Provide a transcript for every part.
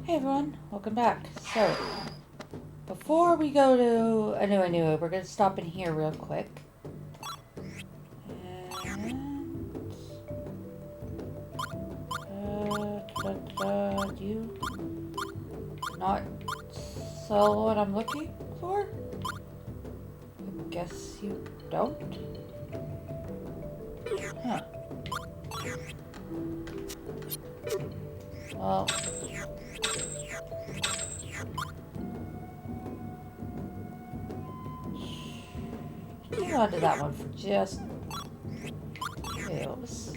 Hey everyone, welcome back. So, before we go to Anuenue, we're going to stop in here real quick. And... do you not sell what I'm looking for? I guess you don't? Huh. Well... hang on to that one for just... Oops.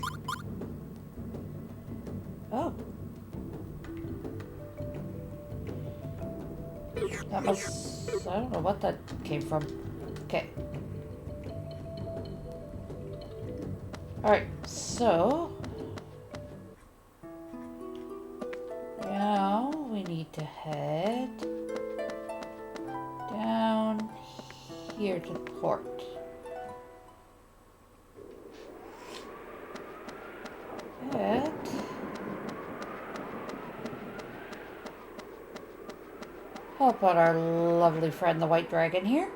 Oh. That must... I don't know what that came from. Okay. Alright, so... now we need to head down here to the port. And help out our lovely friend the White Dragon here.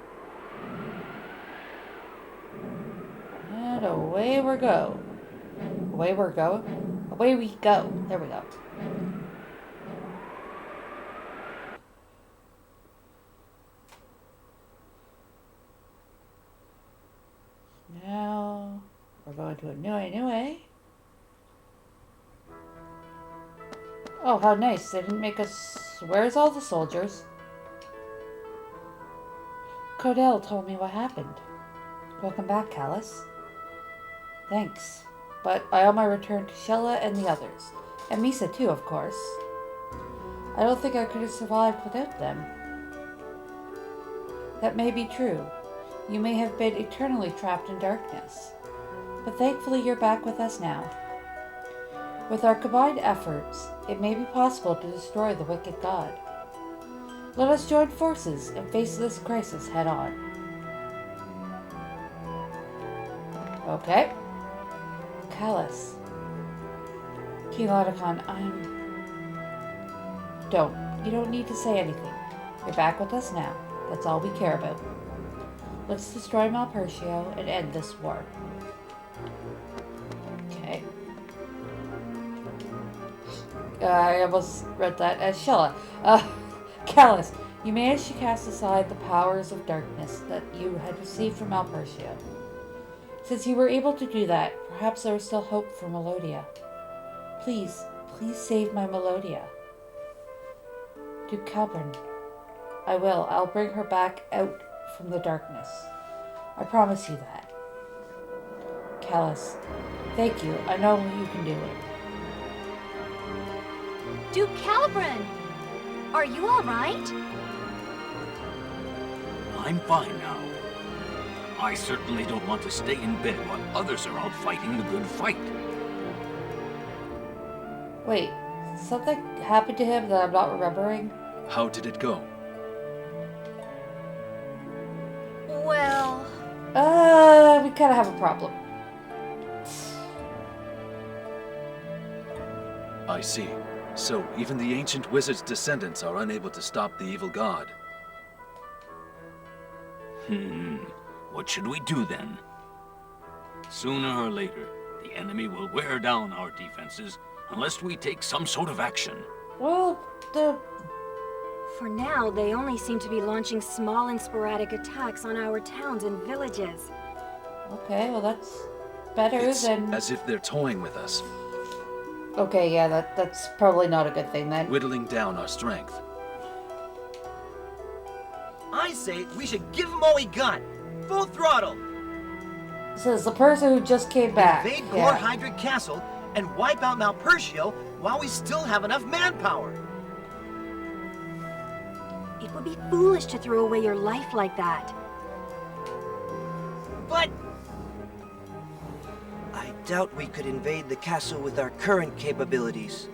And away we go. Away we go. Away we go. There we go. Now we're going to Anuenue. Oh, how nice. They didn't make us... where's all the soldiers? Codell told me what happened. Welcome back, Callus. Thanks. But I owe my return to Shella and the others. And Misa too, of course. I don't think I could have survived without them. That may be true. You may have been eternally trapped in darkness. But thankfully you're back with us now. With our combined efforts, it may be possible to destroy the wicked god. Let us join forces and face this crisis head on. Okay. Callus. King Otacon, You don't need to say anything. You're back with us now. That's all we care about. Let's destroy Malpertio and end this war. Okay. I almost read that as Shella. Callus, you managed to cast aside the powers of darkness that you had received from Malpertio. Since you were able to do that, perhaps there was still hope for Melodia. Please save my Melodia. To Calburn. I will. I'll bring her back out from the darkness. I promise you that. Callus, thank you. I know you can do it. Duke Calburn! Are you alright? I'm fine now. I certainly don't want to stay in bed while others are out fighting the good fight. Wait, something happened to him that I'm not remembering? How did it go? Well... we kind of have a problem. I see. So, even the ancient wizard's descendants are unable to stop the evil god. What should we do then? Sooner or later, the enemy will wear down our defenses unless we take some sort of action. Well, For now, they only seem to be launching small and sporadic attacks on our towns and villages. okay, well that's better It's than... as if they're toying with us, Okay, yeah, that's probably not a good thing then. whittling down our strength. I say we should give him all we got. Full throttle. Says the person who just came back. Invade Yeah. Gorhydric Castle and wipe out Malpertio while we still have enough manpower. It would be foolish to throw away your life like that. But I doubt we could invade the castle with our current capabilities.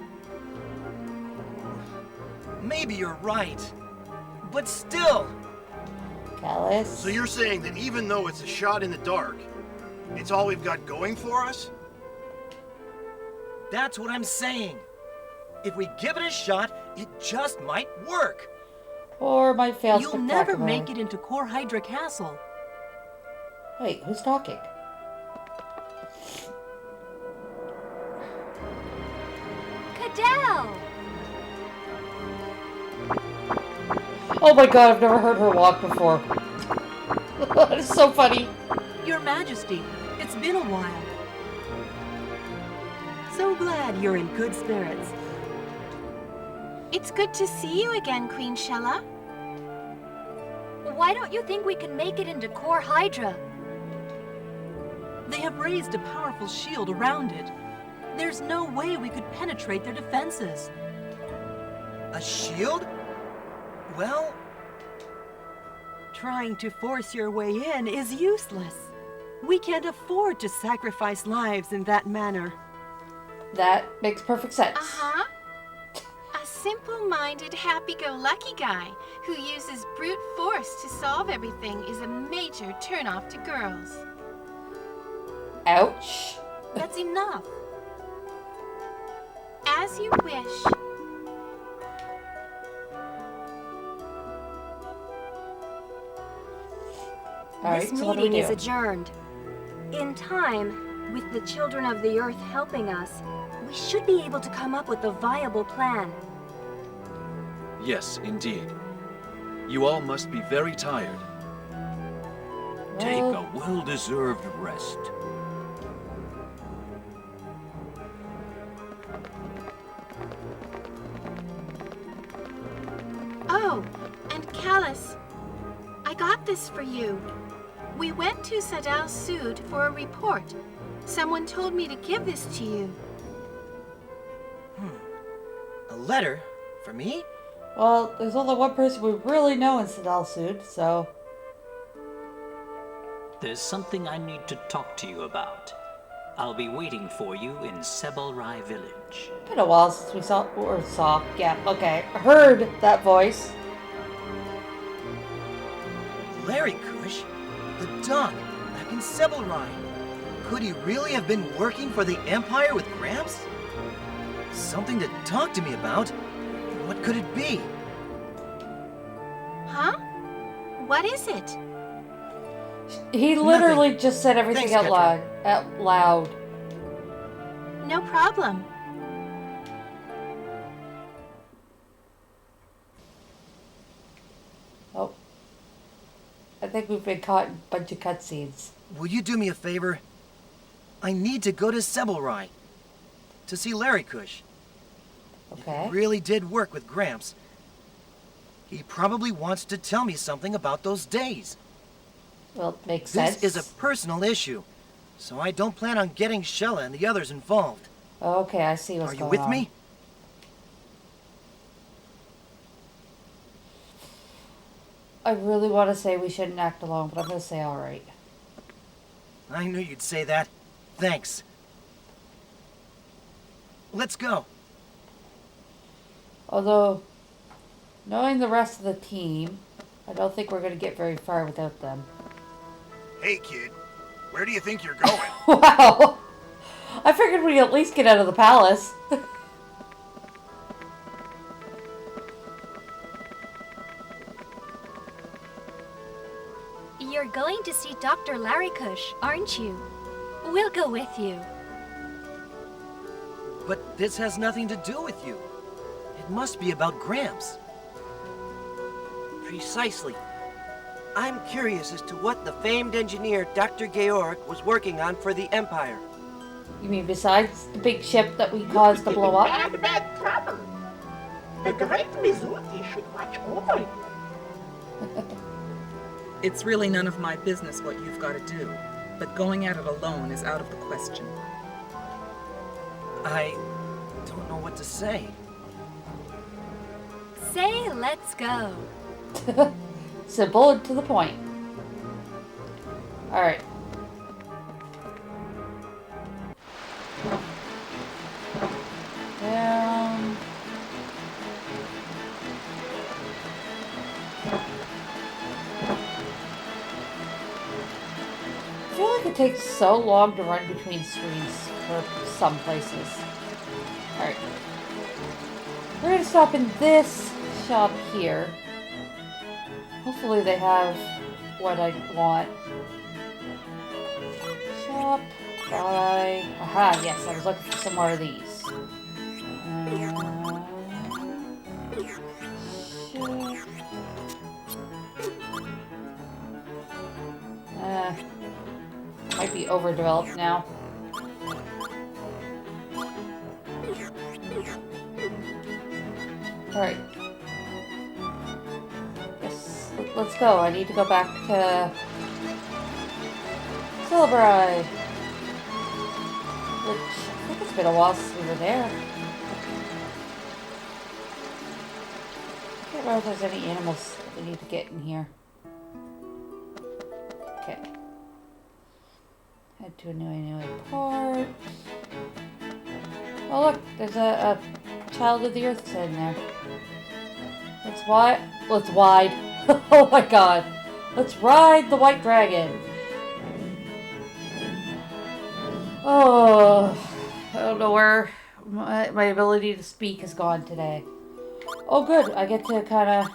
maybe you're right. But still. Callus. So you're saying that even though it's a shot in the dark, it's all we've got going for us? That's what I'm saying. If we give it a shot, it just might work. Or might fail You'll never spectacularly. make it into Core Hydra Castle. Wait, who's talking? Cadell! Oh my god, I've never heard her walk before. That is so funny. Your Majesty, it's been a while. So glad you're in good spirits. It's good to see you again, Queen Shella. Why don't you think we can make it into Core Hydra? They have raised a powerful shield around it. There's no way we could penetrate their defenses. A shield? Well, Trying to force your way in is useless. We can't afford to sacrifice lives in that manner. That makes perfect sense. Uh-huh. A simple-minded, happy-go-lucky guy who uses brute force to solve everything is a major turn-off to girls. Ouch. That's enough. As you wish. Alright, This so what do we meeting is do? adjourned. In time, with the children of the Earth helping us, we should be able to come up with a viable plan. Yes, indeed. You all must be very tired. Take Well, a well-deserved rest. Oh, and Callus, I got this for you. We went to Sadal Suud for a report. Someone told me to give this to you. a letter? For me? well, there's only one person we really know in Sadal Suud, so... There's something I need to talk to you about. I'll be waiting for you in Sebelrai village. Been a while since we yeah, okay, heard that voice. Larry Kush? The dog, back in Sebelrai. Could he really have been working for the Empire with Gramps? Something to talk to me about? What could it be? Huh? What is it? He literally just said everything Thanks, out loud. No problem. Oh. I think we've been caught in a bunch of cutscenes. Will you do me a favor? I need to go to Sebelrai to see Larry Kush. Okay. He really did work with Gramps. He probably wants to tell me something about those days. Well, makes sense. This is a personal issue, so I don't plan on getting Shella and the others involved. Okay, I see what's Are you going with on. me? I really want to say we shouldn't act alone, but I'm going to say alright. I knew you'd say that. Thanks. Let's go. Although, knowing the rest of the team, I don't think we're going to get very far without them. Hey, kid. Where do you think you're going? Wow! I figured we'd at least get out of the palace. You're going to see Dr. Larry Kush, aren't you? We'll go with you. But this has nothing to do with you. It must be about Gramps. Precisely. I'm curious as to what the famed engineer Dr. Georg was working on for the Empire. You mean besides the big ship that we caused to blow up? Bad trouble. The great Mizuti should watch over you. It's really none of my business what you've got to do, but going at it alone is out of the question. I don't know what to say. Say let's go. Simple and to the point. Alright. I feel like it takes so long to run between screens for some places. Alright. We're gonna stop in this shop here. Hopefully they have what I want. Shop, buy. Aha, yes, I was looking for some more of these. Might be overdeveloped now. Alright. Yes, let's go. I need to go back to Celebrate. Which, I think it's been a while since we were there. I can't remember if there's any animals that we need to get in here. Okay. Head to Anuenue Port. Oh look, there's a Child of the Earth in there. Let's ride. Oh my god. Let's ride the white dragon. Oh, I don't know where my ability to speak has gone today. Oh good, I get to kind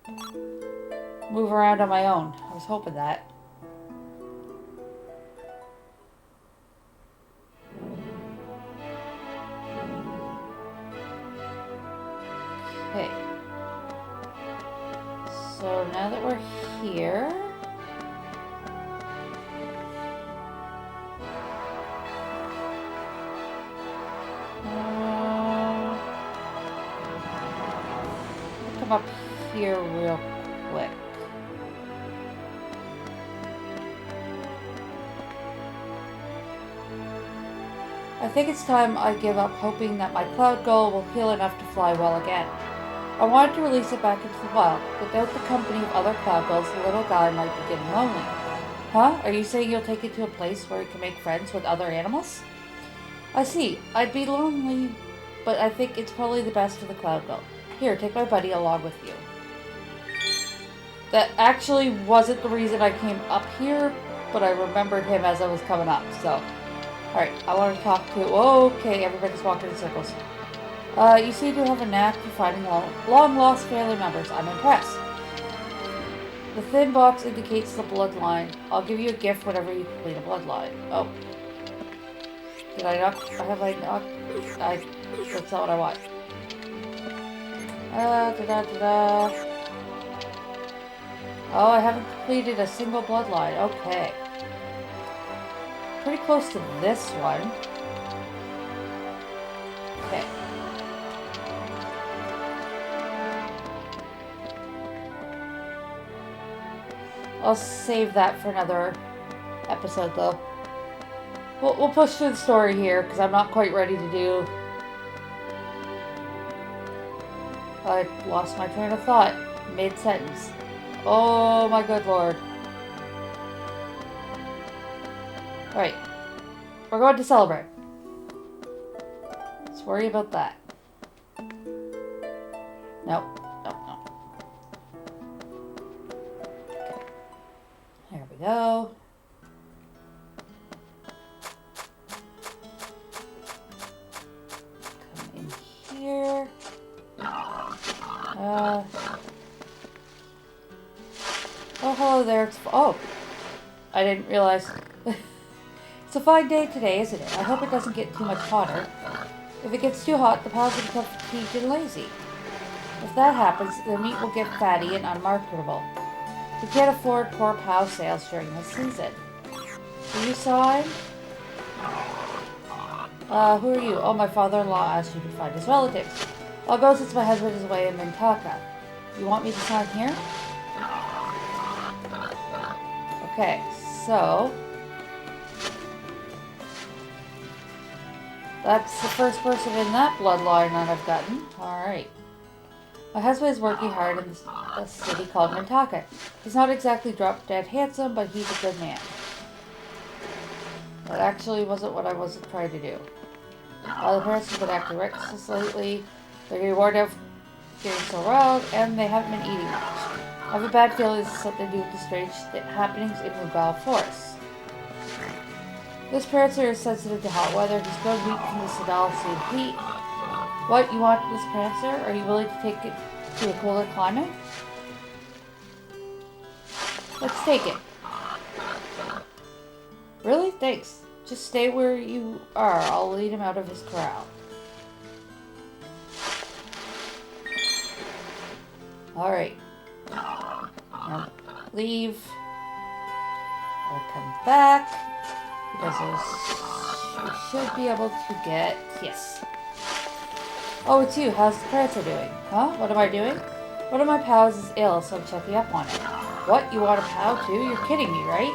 of move around on my own. I was hoping that. Okay. So now that we're here... come up here real quick. I think it's time I give up hoping that my cloud gull will heal enough to fly well again. I wanted to release it back into the wild. Without the company of other cloud gulls, the little guy might be getting lonely. Huh? Are you saying you'll take it to a place where it can make friends with other animals? I see. I'd be lonely, but I think it's probably the best for the cloud gull. Here, take my buddy along with you. That actually wasn't the reason I came up here, but I remembered him as I was coming up, so... Alright, I want to talk to... Okay, everybody's walking in circles. You seem to have a knack for finding long-lost family members. I'm impressed. The thin box indicates the bloodline. I'll give you a gift whenever you complete a bloodline. Oh. Did I not... Have I not... That's not what I want. Oh, I haven't completed a single bloodline. Okay. Pretty close to this one. Okay. I'll save that for another episode, though. We'll push through the story here, because I'm not quite ready to do... I lost my train of thought mid-sentence. Oh my good lord. Alright. We're going to celebrate. Let's worry about that. Nope. Nope. Okay. There we go. Come in here. Oh, hello there. Oh, I didn't realize. It's a fine day today, isn't it? I hope it doesn't get too much hotter. If it gets too hot, the pals will become fatigued and lazy. If that happens, the meat will get fatty and unmarketable. We can't afford poor pal sales during this season. Do you sign? Who are you? Oh, my father-in-law asked you to find his relatives. I'll go since my husband is away in Mintaka. You want me to sign here? Okay, so... that's the first person in that bloodline that I've gotten. Alright. My husband is working hard in a city called Mintaka. He's not exactly drop-dead handsome, but he's a good man. That actually wasn't what I was trying to do. The parents have been acting reckless lately. They're getting worn out getting so riled, and they haven't been eating much. I have a bad feeling this is something to do with the strange happenings in Rugal Forest. This prancer is sensitive to hot weather. He's grown weak from the Sadal Suud heat. What, you want this prancer? Are you willing to take it to a colder climate? Let's take it. Really? Thanks. Just stay where you are. I'll lead him out of his corral. Alright. Now leave. I'll come back. Because we should be able to get... Yes. Oh, it's you. How's the prancer doing? Huh? What am I doing? One of my pals is ill, so I'm checking up on it. What? You want a pal too? You're kidding me, right?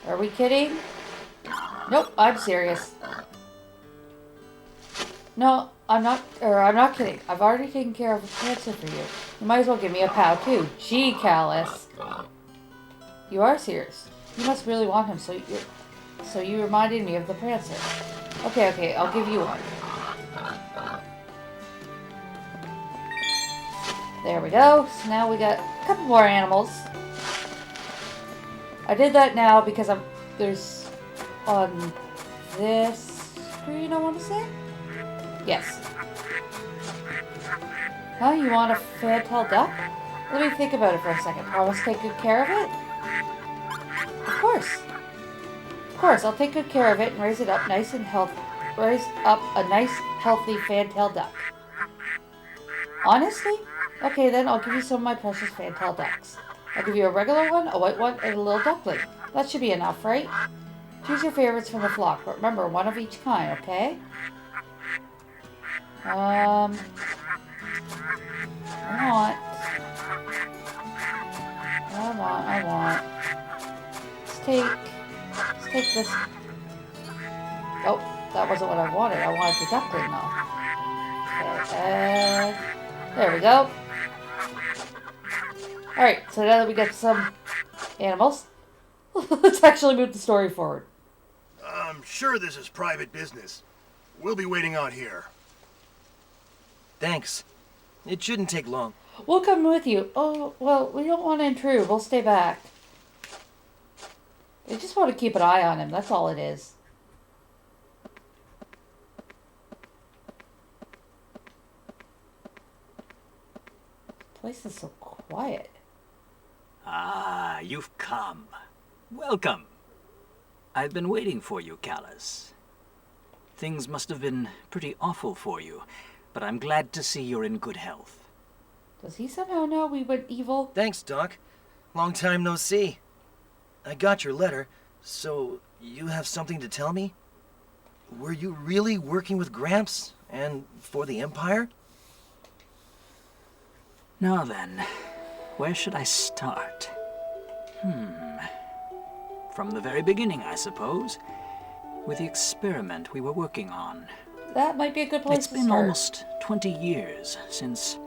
Are we kidding? Nope, I'm serious. No, I'm not kidding. I've already taken care of a prancer for you. You might as well give me a pal too. Gee, Callus. You are serious. You must really want him, so you reminded me of the prancer. Okay, I'll give you one. There we go. So now we got a couple more animals. I did that now because there's on this screen, I want to say? Yes. Huh? You want a fantail duck? Let me think about it for a second. Promise to take good care of it? Of course. Of course, I'll take good care of it and raise it up nice and healthy. Raise up a nice, healthy fantail duck. Honestly? Okay, then I'll give you some of my precious fantail ducks. I'll give you a regular one, a white one, and a little duckling. That should be enough, right? Choose your favorites from the flock, but remember, one of each kind, okay? I want. Let's take this. Oh, that wasn't what I wanted. I wanted the duckling, though. Okay, there we go. Alright, so now that we got some animals, let's actually move the story forward. I'm sure this is private business. We'll be waiting out here. Thanks. It shouldn't take long. We'll come with you. Oh, well, we don't want to intrude. We'll stay back. We just want to keep an eye on him. That's all it is. This place is so quiet. Ah, you've come. Welcome. I've been waiting for you, Callus. Things must have been pretty awful for you, but I'm glad to see you're in good health. Does he somehow know we went evil? Thanks, Doc. Long time no see. I got your letter, so you have something to tell me? Were you really working with Gramps and for the Empire? Now then, where should I start? From the very beginning, I suppose. With the experiment we were working on. That might be a good place to start. It's been almost 20 years since...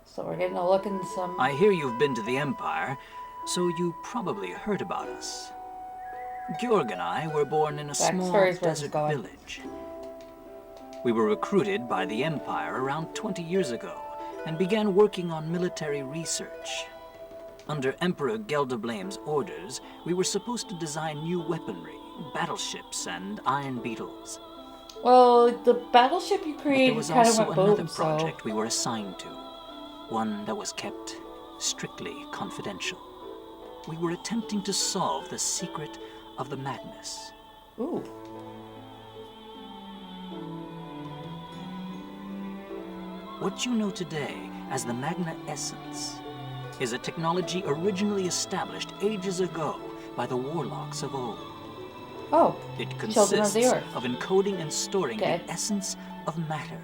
So we're getting a look in some... I hear you've been to the Empire, so you probably heard about us. Georg and I were born in a small desert village. We were recruited by the Empire around 20 years ago and began working on military research. Under Emperor Geldablame's orders, we were supposed to design new weaponry, battleships, and iron beetles. Well, the battleship you created kind of went boom, There was also another project we were assigned to, one that was kept strictly confidential. We were attempting to solve the secret of the madness. Ooh. What you know today as the Magna Essence is a technology originally established ages ago by the warlocks of old. Oh, it consists of encoding and storing the essence of matter,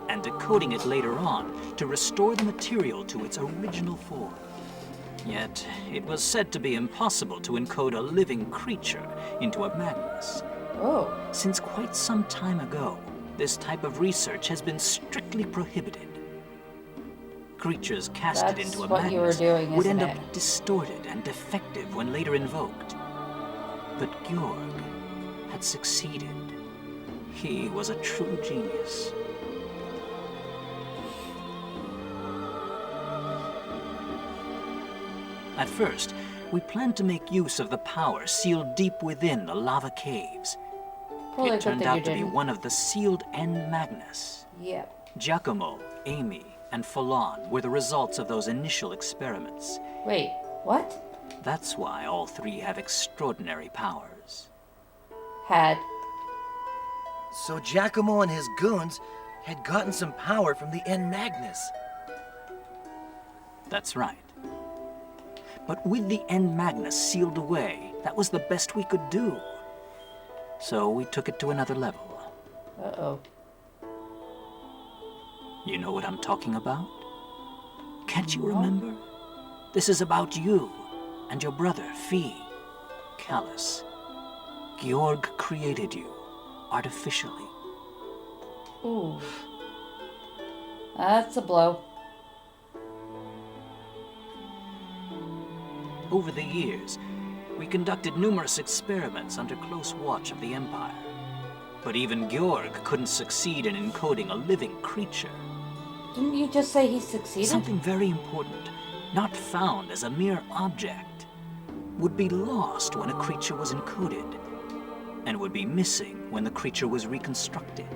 and decoding it later on to restore the material to its original form. Yet, it was said to be impossible to encode a living creature into a madness. Oh. Since quite some time ago, this type of research has been strictly prohibited. Creatures casted into a madness would end up distorted and defective when later invoked. But Georg had succeeded. He was a true genius. At first, We plan to make use of the power sealed deep within the lava caves. Well, it turned out to be one of the sealed End Magnus. Yep. Giacomo, Amy, and Falon were the results of those initial experiments. Wait, what? That's why all three have extraordinary powers. Had. So Giacomo and his goons had gotten some power from the End Magnus. That's right. But with the End Magnus sealed away, that was the best we could do. So we took it to another level. Uh-oh. You know what I'm talking about? Can't you remember? This is about you and your brother, Fee. Callus. Georg created you, artificially. Ooh. That's a blow. Over the years, we conducted numerous experiments under close watch of the Empire. But even Georg couldn't succeed in encoding a living creature. Didn't you just say he succeeded? Something very important, not found as a mere object, would be lost when a creature was encoded, and would be missing when the creature was reconstructed.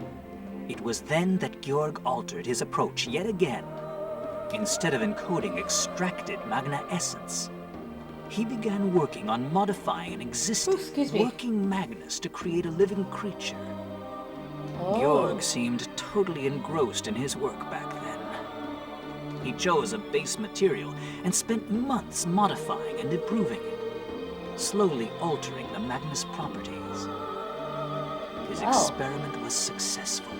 It was then that Georg altered his approach yet again. Instead of encoding extracted Magna Essence, he began working on modifying an existing working Magnus to create a living creature. Georg seemed totally engrossed in his work back then. He chose a base material and spent months modifying and improving it, slowly altering the Magnus properties. His experiment was successful.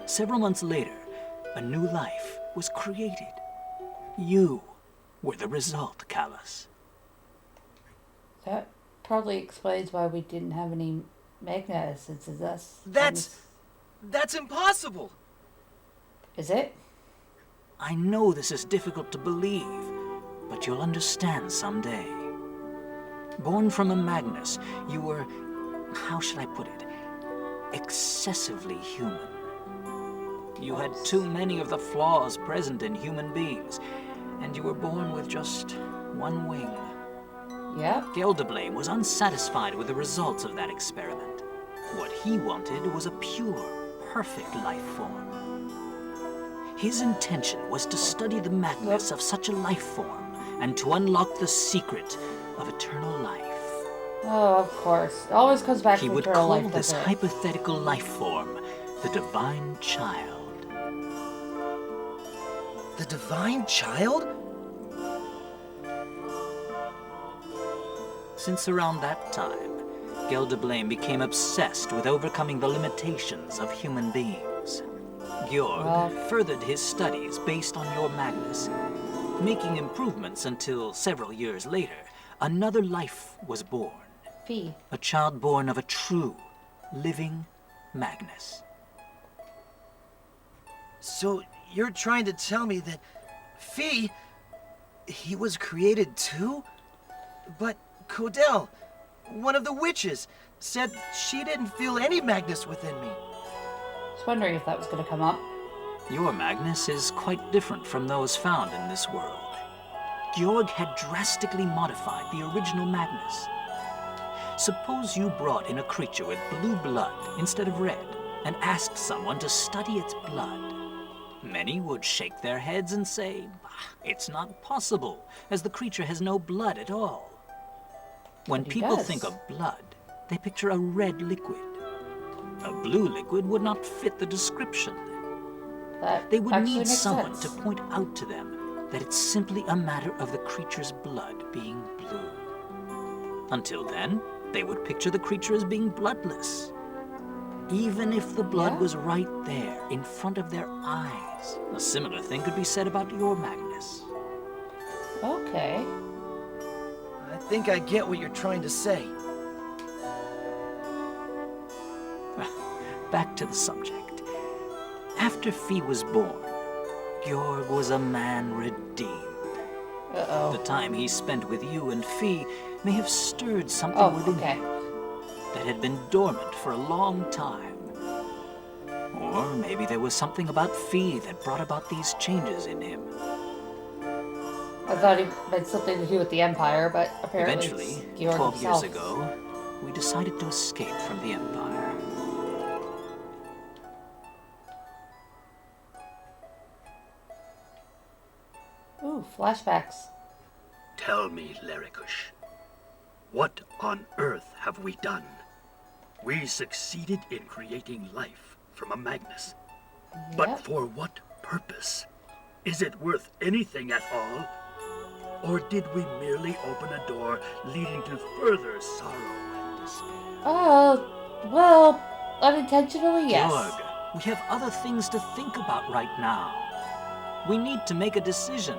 Several months later, a new life was created. You were the result, Callus. That probably explains why we didn't have any Magna Essences. That's impossible! Is it? I know this is difficult to believe, but you'll understand someday. Born from a Magnus, you were, how should I put it, excessively human. You had too many of the flaws present in human beings, and you were born with just one wing. Yeah. Gelderblame was unsatisfied with the results of that experiment. What he wanted was a pure, perfect life form. His intention was to study the madness of such a life form and to unlock the secret of eternal life. Oh, of course. It always comes back to eternal life. He would call this hypothetical life form the Divine Child. The Divine Child? Since around that time, Gelderblame became obsessed with overcoming the limitations of human beings. Georg furthered his studies based on your Magnus, making improvements until several years later, another life was born. Fee. A child born of a true, living Magnus. So you're trying to tell me that Fee, he was created too? But Codell, one of the witches, said she didn't feel any Magnus within me. I was wondering if that was going to come up. Your Magnus is quite different from those found in this world. Georg had drastically modified the original Magnus. Suppose you brought in a creature with blue blood instead of red and asked someone to study its blood. Many would shake their heads and say, it's not possible, as the creature has no blood at all. When people think of blood, they picture a red liquid. A blue liquid would not fit the description. They would need someone to point out to them that it's simply a matter of the creature's blood being blue. Until then, they would picture the creature as being bloodless. Even if the blood was right there, in front of their eyes. A similar thing could be said about your Magnus. Okay. I think I get what you're trying to say. Back to the subject. After Fee was born, Georg was a man redeemed. The time he spent with you and Fee may have stirred something within him that had been dormant for a long time. Or maybe there was something about Fee that brought about these changes in him. I thought he had something to do with the Empire, but apparently Eventually, Georg 12 himself. years ago, we decided to escape from the Empire. Ooh, flashbacks. Tell me, Lerikush, what on earth have we done? We succeeded in creating life from a Magnus. Yep. But for what purpose? Is it worth anything at all? Or did we merely open a door leading to further sorrow and despair? Well, unintentionally, yes. Georg, we have other things to think about right now. We need to make a decision.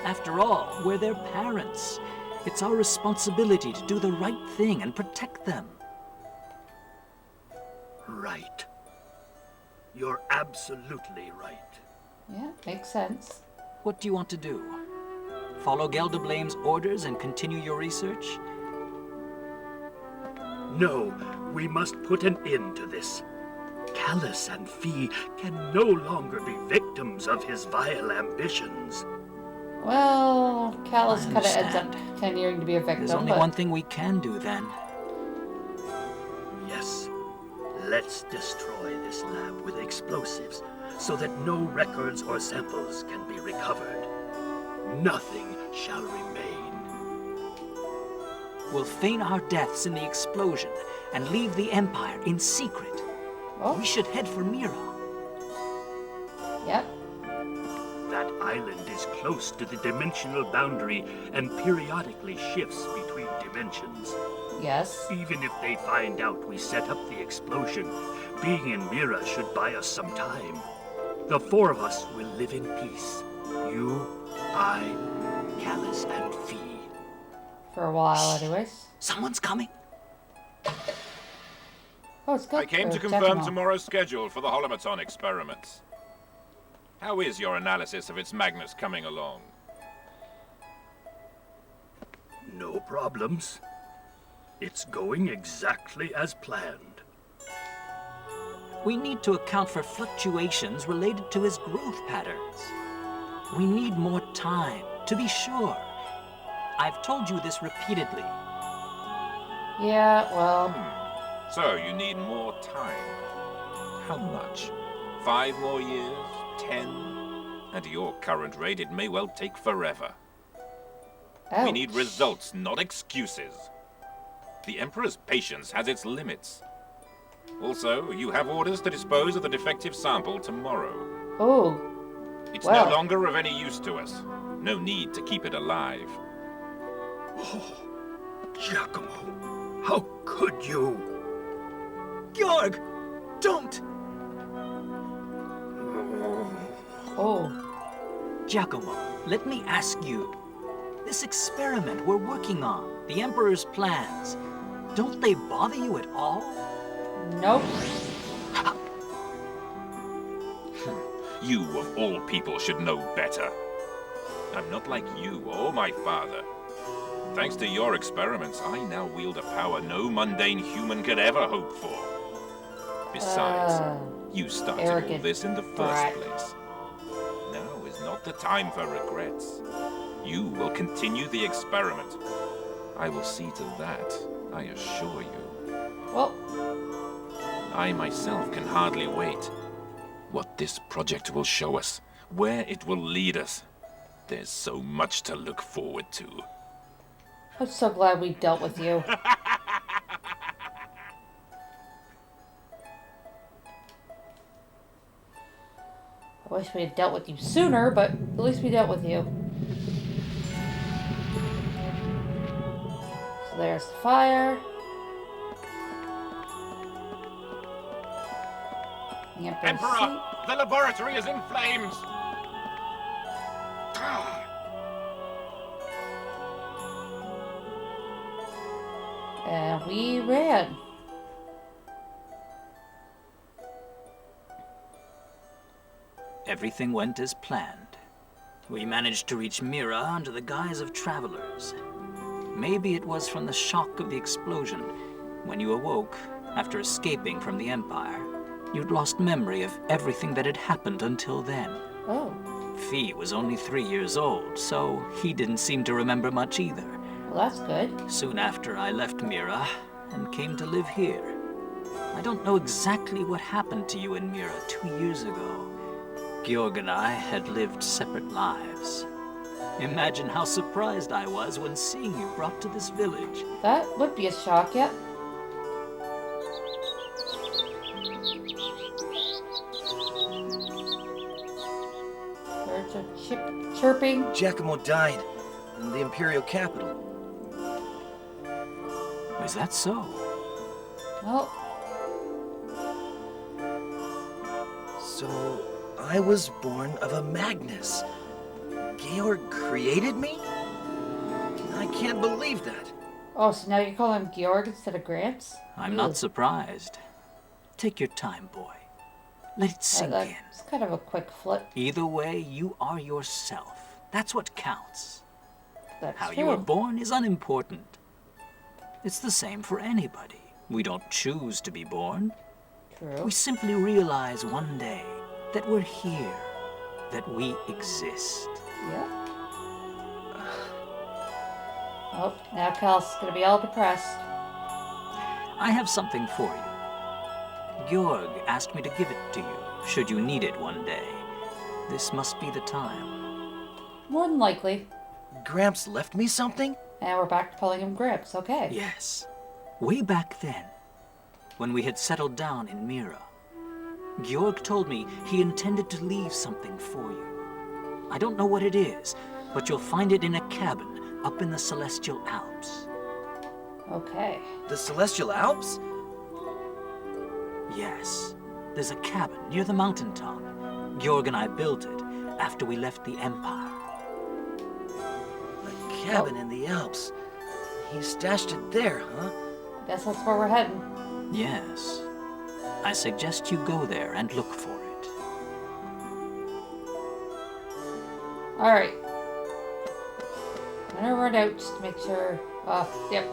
After all, we're their parents. It's our responsibility to do the right thing and protect them. Right. You're absolutely right. Yeah, makes sense. What do you want to do? Follow Geldeblame's orders and continue your research? No, we must put an end to this. Callus and Fee can no longer be victims of his vile ambitions. Well, Callus I kind of ends up understand. continuing to be a victim. There's only but... one thing we can do then. Yes, let's destroy this lab with explosives so that no records or samples can be recovered. Nothing shall remain. We'll feign our deaths in the explosion and leave the Empire in secret. Oh. We should head for Mira. Yep. That island is close to the dimensional boundary and periodically shifts between dimensions. Yes. Even if they find out we set up the explosion, being in Mira should buy us some time. The four of us will live in peace. You, I, Callus, and Fee. For a while, anyways. Someone's coming. Oh, it's good. I came to confirm Giacomo. tomorrow's schedule for the holomaton experiments. How is your analysis of its Magnus coming along? No problems. It's going exactly as planned. We need to account for fluctuations related to his growth patterns. We need more time, to be sure. I've told you this repeatedly. Yeah, well... So, you need more time. How much? 5 more years? 10? At your current rate, it may well take forever. Ouch. We need results, not excuses. The Emperor's patience has its limits. Also, you have orders to dispose of the defective sample tomorrow. Oh. It's Well. no longer of any use to us. No need to keep it alive. Oh, Giacomo, how could you? Georg! Don't! Oh. Giacomo, let me ask you. This experiment we're working on, the Emperor's plans, don't they bother you at all? Nope. You, of all people, should know better. I'm not like you or my father. Thanks to your experiments, I now wield a power no mundane human could ever hope for. Besides, you started all arrogant this in the brat. first place. Now is not the time for regrets. You will continue the experiment. I will see to that, I assure you. Well, I myself can hardly wait. What this project will show us, where it will lead us. There's so much to look forward to. I'm so glad we dealt with you. I wish we had dealt with you sooner, but at least we dealt with you. So there's the fire. The Emperor's Emperor, seat. the laboratory is in flames! And we ran. Everything went as planned. We managed to reach Mira under the guise of travelers. Maybe it was from the shock of the explosion. When you awoke, after escaping from the Empire, you'd lost memory of everything that had happened until then. Oh. Fee was only 3 years old, so he didn't seem to remember much either. Well, that's good. Soon after, I left Mira and came to live here. I don't know exactly what happened to you in Mira 2 years ago. Georg and I had lived separate lives. Imagine how surprised I was when seeing you brought to this village. That would be a shock, yep. Birds are chirping. Giacomo died in the Imperial capital. Is that so? Oh. So, I was born of a Magnus. Georg created me? I can't believe that. Oh, so now you call him Georg instead of Gramps? I'm not surprised. Take your time, boy. Let it sink in. It's kind of a quick flip. Either way, you are yourself. That's what counts. That's How true. you were born is unimportant. It's the same for anybody. We don't choose to be born. True. We simply realize one day that we're here, that we exist. Yeah. Oh, now Cal's gonna be all depressed. I have something for you. Georg asked me to give it to you, should you need it one day. This must be the time. More than likely. Gramps left me something? And we're back to calling him Gramps, okay. Yes. Way back then, when we had settled down in Mira, Georg told me he intended to leave something for you. I don't know what it is, but you'll find it in a cabin up in the Celestial Alps. Okay. The Celestial Alps? Yes. There's a cabin near the mountaintop. Georg and I built it after we left the Empire. A cabin in the Alps. He stashed it there, huh? Guess that's where we're heading. Yes. I suggest you go there and look for it. Alright. I'm gonna run out just to make sure. Yep.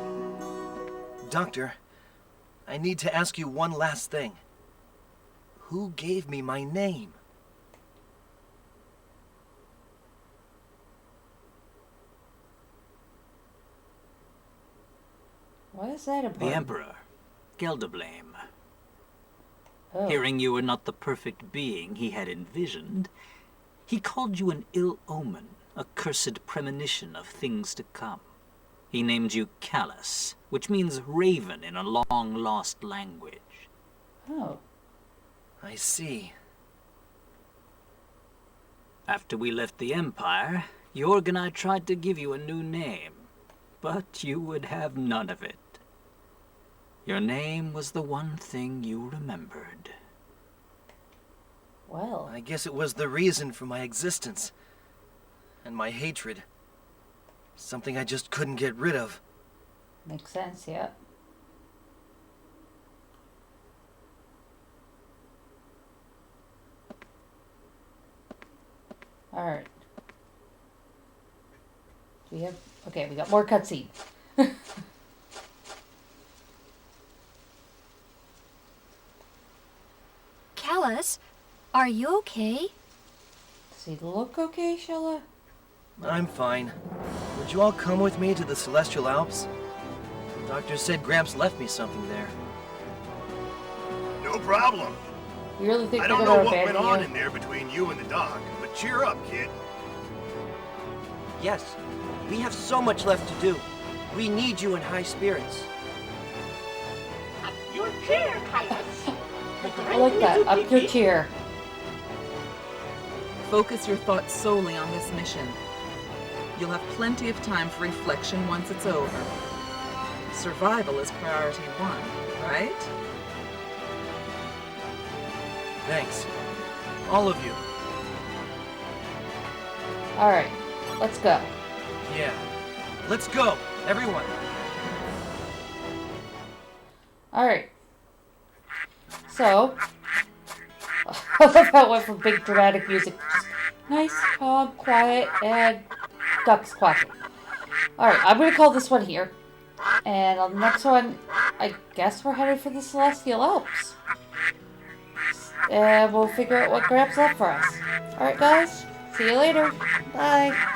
Doctor, I need to ask you one last thing. Who gave me my name? Why is that important? The Emperor, Gelderblame. Oh. Hearing you were not the perfect being he had envisioned, he called you an ill omen, a cursed premonition of things to come. He named you Callus, which means raven in a long-lost language. Oh. I see. After we left the Empire, Georg and I tried to give you a new name, but you would have none of it. Your name was the one thing you remembered. Well. I guess it was the reason for my existence. And my hatred. Something I just couldn't get rid of. Makes sense, yeah. Alright. Do we have... Okay, we got more cutscene. Callus, are you okay? Does he look okay, Shella? I'm fine. Would you all come with me to the Celestial Alps? The doctor said Gramps left me something there. No problem. You really think I they're don't gonna know what went abandon on you? in there between you and the doc, but cheer up, kid. Yes, we have so much left to do. We need you in high spirits. Up your chair, Kaitos. I like that. Up your chair. Focus your thoughts solely on this mission. You'll have plenty of time for reflection once it's over. Survival is priority one, right? Thanks. All of you. Alright, let's go. Yeah. Let's go, everyone. Alright. So, I love how it went from big dramatic music. Nice, calm, quiet, and ducks quacking. Alright, I'm going to call this one here. And on the next one, I guess we're headed for the Celestial Alps. And we'll figure out what Gramps left for us. Alright, guys? See you later. Bye.